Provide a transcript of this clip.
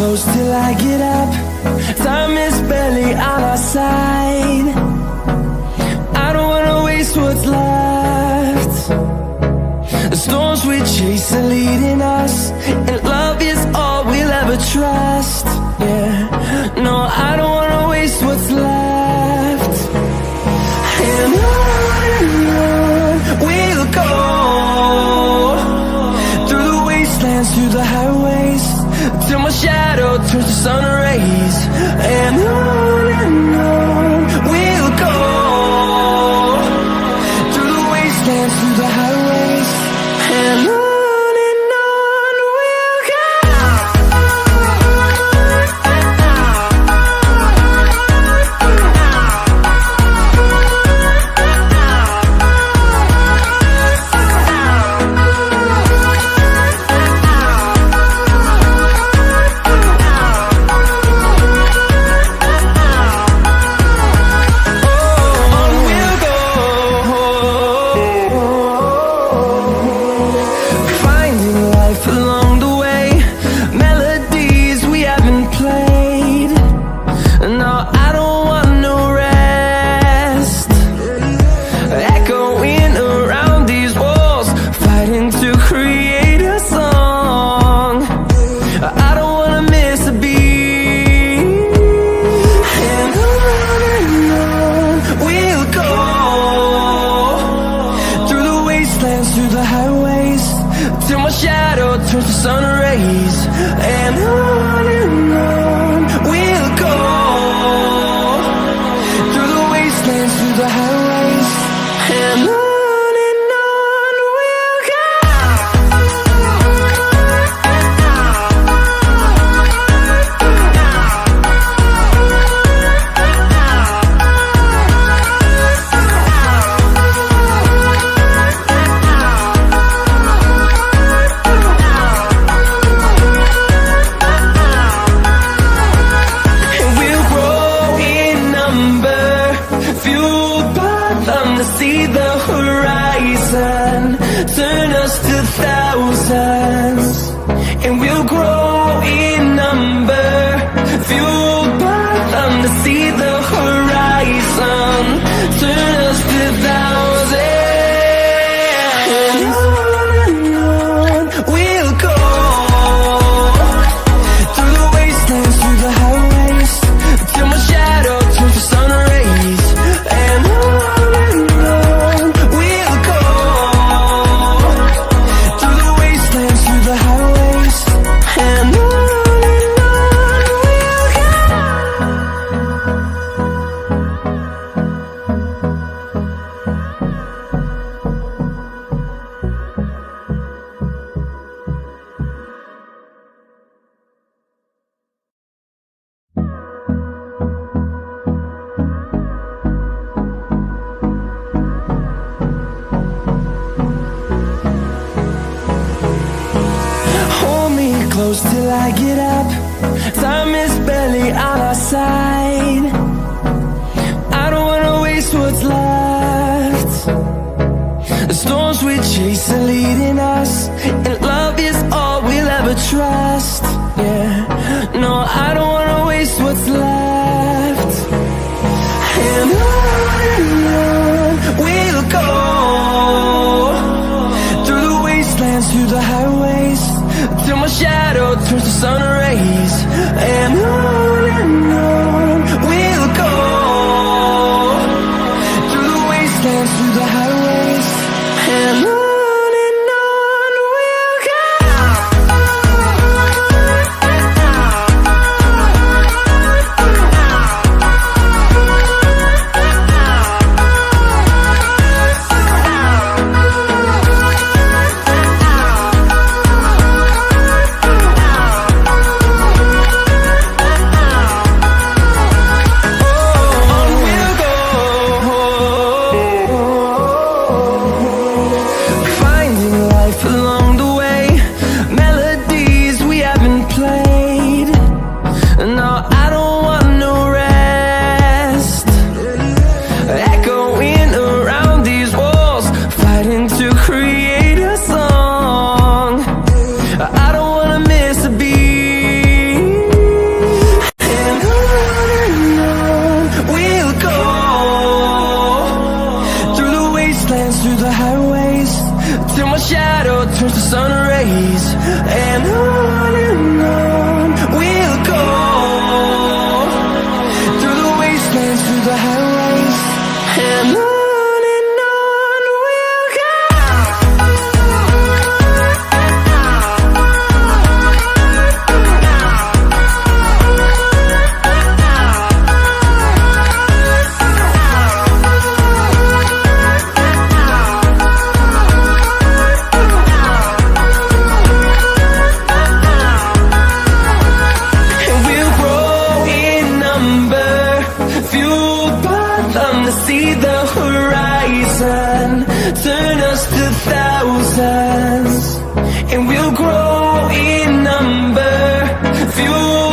close till I get up. Time is barely on our side. I don't wanna waste what's left. The storms we chase are leading us, and love is all we'll ever trust. Yeah, no, I don't wanna waste what's left. And on we'll go, through the wastelands, through the highways, till my shadow turns to sun rays. And on we'll go, through the wastelands, through the highways, and on we'll go. Close till I get up. Time is barely on our side. I don't wanna waste what's left. The storms we chase are leading us, and love is all we'll ever trust. Yeah, no, I don't wanna waste what's left. And on we'll go, through the wastelands, through the highways, till my shadow turns to sun rays. And on we'll go, through the wastelands, through the highways, and on we'll go. fueled by them to see the horizon, turn us to thousands, and we'll grow in number, fueled